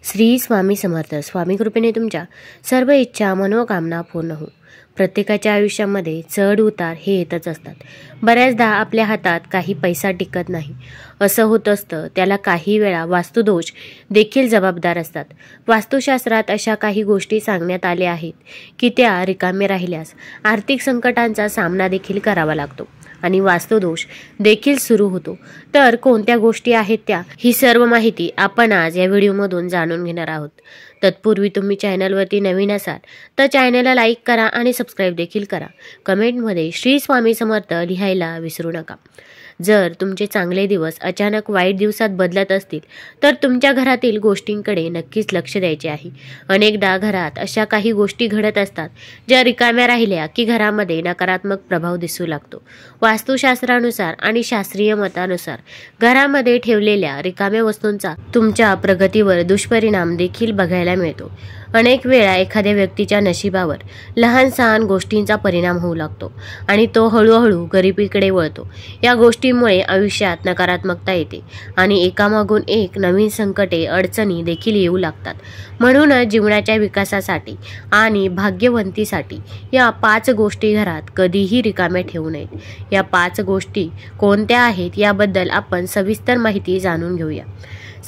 श्री स्वामी समर्थ. स्वामी कृपेने तुमच्या सर्व इच्छा मनोकामना पूर्ण हो. प्रत्येकाच्या आयुष्यामध्ये चढ उतार हे येतच असतात. बऱ्याचदा आपल्या हातात काही पैसा टिकत नाही असं होत असतं. त्याला काही वेळा वास्तुदोष देखील जबाबदार असतात. वास्तुशास्त्रात अशा काही गोष्टी सांगण्यात आल्या आहेत की त्या रिकामे राहिल्यास आर्थिक संकटांचा सामना देखील करावा लागतो आणि वास्तुदोष देखील सुरू होतो. तर कोणत्या गोष्टी आहेत त्या, ही सर्व माहिती आपण आज या व्हिडिओमधून जाणून घेणार आहोत. तत्पूर्वी तुम्ही चॅनलवरती नवीन असाल तर चॅनलला लाईक करा आणि सबस्क्राईब देखील करा. कमेंटमध्ये श्री स्वामी समर्थ लिहायला विसरू नका. जर तुमचे चांगले दिवस अचानक वाईट दिवसात बदलत असतील तर तुमच्या घरातील गोष्टींकडे नक्कीच लक्ष द्यायचे आहे. अनेकदा घरात अशा काही गोष्टी घडत असतात ज्या रिकाम्या राहिल्या की घरामध्ये नकारात्मक प्रभाव दिसू लागतो. वास्तुशास्त्रानुसार आणि शास्त्रीय मतानुसार घरामध्ये ठेवलेल्या रिकाम्या वस्तूंचा तुमच्या प्रगतीवर दुष्परिणाम देखील बघायला मिळतो. अनेक वेळा एखाद्या व्यक्तीच्या नशिबावर लहान सहान गोष्टींचा परिणाम होऊ लागतो आणि तो हळूहळू गरिबीकडे वळतो. या गोष्टींमुळे आयुष्यात नकारात्मकता येते आणि एकामागून एक नवीन संकटे अडचणी देखील येऊ लागतात. म्हणूनच जीवनाच्या विकासासाठी आणि भाग्यवंतीसाठी या 5 गोष्टी घरात कधीही रिकाम्या ठेवू नयेत. या 5 गोष्टी कोणत्या आहेत याबद्दल आपण सविस्तर माहिती जाणून घेऊया.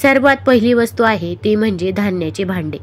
सर्वात पहिली वस्तू आहे ती म्हणजे धान्याचे भांडे.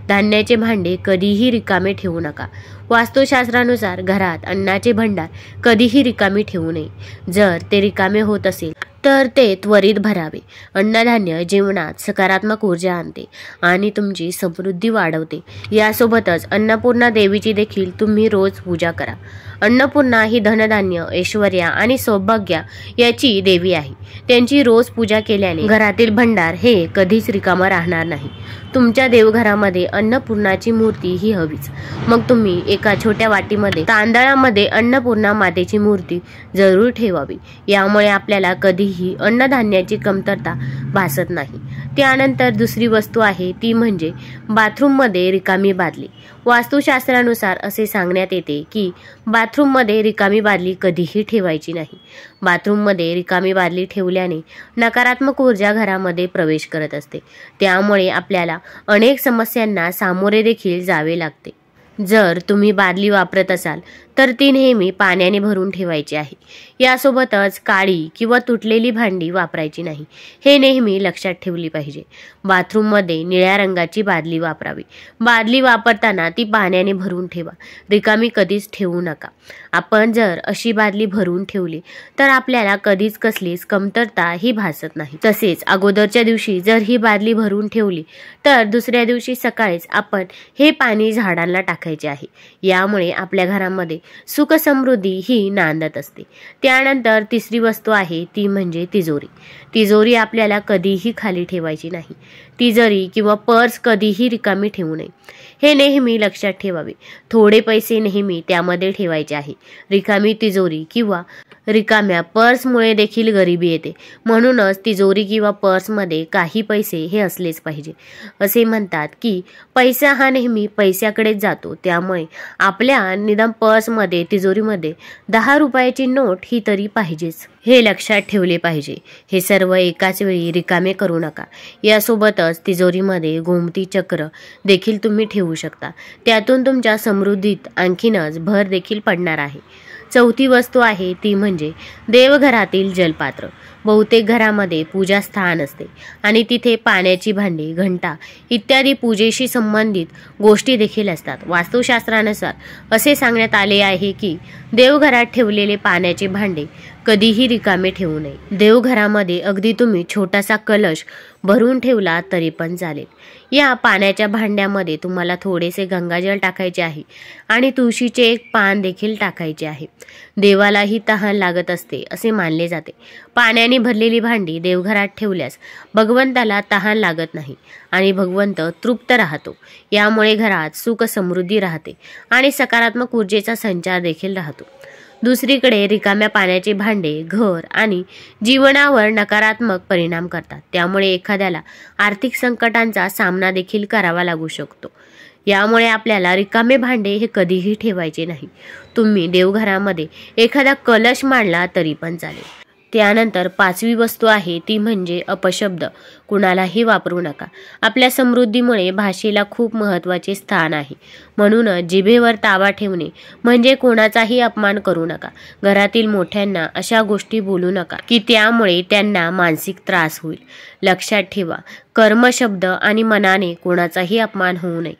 धान्याचे भांडे कधीही रिकामे ठेवू नका. वास्तुशास्त्रानुसार घरात अन्नाचे भांडार कधीही रिकामी ठेवू नये. जर ते रिकामे होत असेल तर ते त्वरित भरावे. अन्नधान्य जीवनात सकारात्मक ऊर्जा आणते आणि तुमची समृद्धी वाढवते. यासोबतच अन्नपूर्णा देवीची देखील तुम्ही रोज पूजा करा. अन्नपूर्णा ही धनधान्य, ऐश्वर्या आणि सौभाग्य याची देवी आहे. त्यांची रोज पूजा केल्याने घरातील भंडार हे कधीच रिकामा राहणार नाही. तुमच्या देवघरामध्ये अन्नपूर्णाची मूर्ती ही हवीच. मग तुम्ही एका छोट्या वाटीमध्ये तांदळामध्ये अन्नपूर्णा मातेची मूर्ती जरूर ठेवावी. यामुळे आपल्याला कधीही अन्नधान्याची कमतरता भासत नाही. त्यानंतर दुसरी वस्तू आहे ती म्हणजे बाथरूममध्ये रिकामी बादली. वास्तुशास्त्रानुसार असे सांगण्यात येते की बाथरूममध्ये रिकामी बादली कधीही ठेवायची नाही. बाथरूममध्ये रिकामी बादली ठेवल्याने नकारात्मक ऊर्जा घरामध्ये प्रवेश करत असते. त्यामुळे आपल्याला अनेक समस्यांना सामोरे देखील जावे लागते. जर तुम्ही बादली वापरत असाल तर ती नेहमी पाण्याने भरून ठेवायची आहे. यासोबतच काळी किंवा तुटलेली भांडी वापरायची नाही, हे नेहमी लक्षात ठेवली पाहिजे. बाथरूममध्ये निळ्या रंगाची बादली वापरावी. बादली वापरताना ती पाण्याने भरून ठेवा, रिकामी कधीच ठेवू नका. आपण जर अशी बादली भरून ठेवली तर आपल्याला कधीच कसलीच कमतरता ही भासत नाही. तसेच अगोदरच्या दिवशी जर ही बादली भरून ठेवली तर दुसऱ्या दिवशी सकाळीच आपण हे पाणी झाडांना टाकायचे आहे. यामुळे आपल्या घरामध्ये सुख समृद्धी ही नांदत असते. त्यानंतर तिसरी वस्तू आहे ती म्हणजे तिजोरी. तिजोरी आपल्याला कधीही खाली ठेवायची नाही. तिजोरी किंवा पर्स कधीही रिकामी ठेवू नये, हे नेहमी लक्षात ठेवावे. थोडे पैसे नेहमी त्यामध्ये ठेवायचे आहे. रिकामी तिजोरी किंवा रिकाम्या पर्समुळे देखील गरिबी येते. म्हणूनच तिजोरी किंवा पर्समध्ये काही पैसे हे असलेच पाहिजे. असे म्हणतात की पैसा हा नेहमी पैशाकडेच जातो. त्यामुळे आपल्या निदान पर्समध्ये, तिजोरीमध्ये 10 रुपयाची नोट ही तरी पाहिजेच, हे लक्षात ठेवले पाहिजे. हे सर्व एकाच वेळी रिकामे करू नका. यासोबतच तिजोरीमध्ये गोमती चक्र देखील तुम्ही ठेवू शकता. त्यातून तुमच्या समृद्धीत आणखीनच भर देखील पडणार आहे. चौथी वस्तू आहे ती म्हणजे देवघरातील जलपात्र. बहुतेक घरामध्ये पूजास्थान असते आणि तिथे पाण्याची भांडी, घंटा इत्यादी पूजेशी संबंधित गोष्टी देखील असतात. वास्तुशास्त्रानुसार असे सांगण्यात आले आहे की देवघरात ठेवलेले पाण्याचे भांडे कधीही रिकामे ठेवू नये. देवघरामध्ये अगदी तुम्ही छोटासा कलश भरून ठेवला तरी पण चालेल. या पाण्याच्या भांड्यामध्ये तुम्हाला थोडेसे गंगाजल टाकायचे आहे आणि तुळशीचे एक पान देखील टाकायचे आहे. देवालाही तहान लागत असते असे मानले जाते. पाण्याने भरलेली भांडी देवघरात ठेवल्यास भगवंताला तहान लागत नाही आणि भगवंत तृप्त राहतो. यामुळे घरात सुख समृद्धी राहते आणि सकारात्मक ऊर्जेचा संचार देखील राहतो. दुसरीकडे रिकाम्या पाण्याचे भांडे घर आणि जीवनावर नकारात्मक परिणाम करतात. त्यामुळे एखाद्याला आर्थिक संकटांचा सामना देखील करावा लागू शकतो. यामुळे आपल्याला रिकामे भांडे हे कधीही ठेवायचे नाही. तुम्ही देवघरामध्ये एखादा कलश मांडला तरी पण चालेल. त्यानंतर 5वी वस्तू आहे ती म्हणजे अपशब्द. कुणालाही वापरू नका. आपल्या समृद्धीमुळे भाषेला खूप महत्त्वाचे स्थान आहे. म्हणूनच जिभेवर ताबा ठेवणे म्हणजे कोणाचाही अपमान करू नका. घरातील मोठ्यांना अशा गोष्टी बोलू नका की त्यामुळे त्यांना मानसिक त्रास होईल. लक्षात ठेवा, कर्म, शब्द आणि मनाने कोणाचाही अपमान होऊ नये.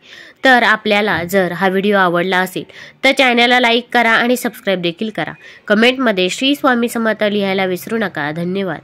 तर आपल्याला जर हा व्हिडिओ आवडला असेल तर चॅनलला लाईक करा आणि सबस्क्राईब देखील करा. कमेंटमध्ये श्री स्वामी समर्थ लिहायला विसरू नका. धन्यवाद.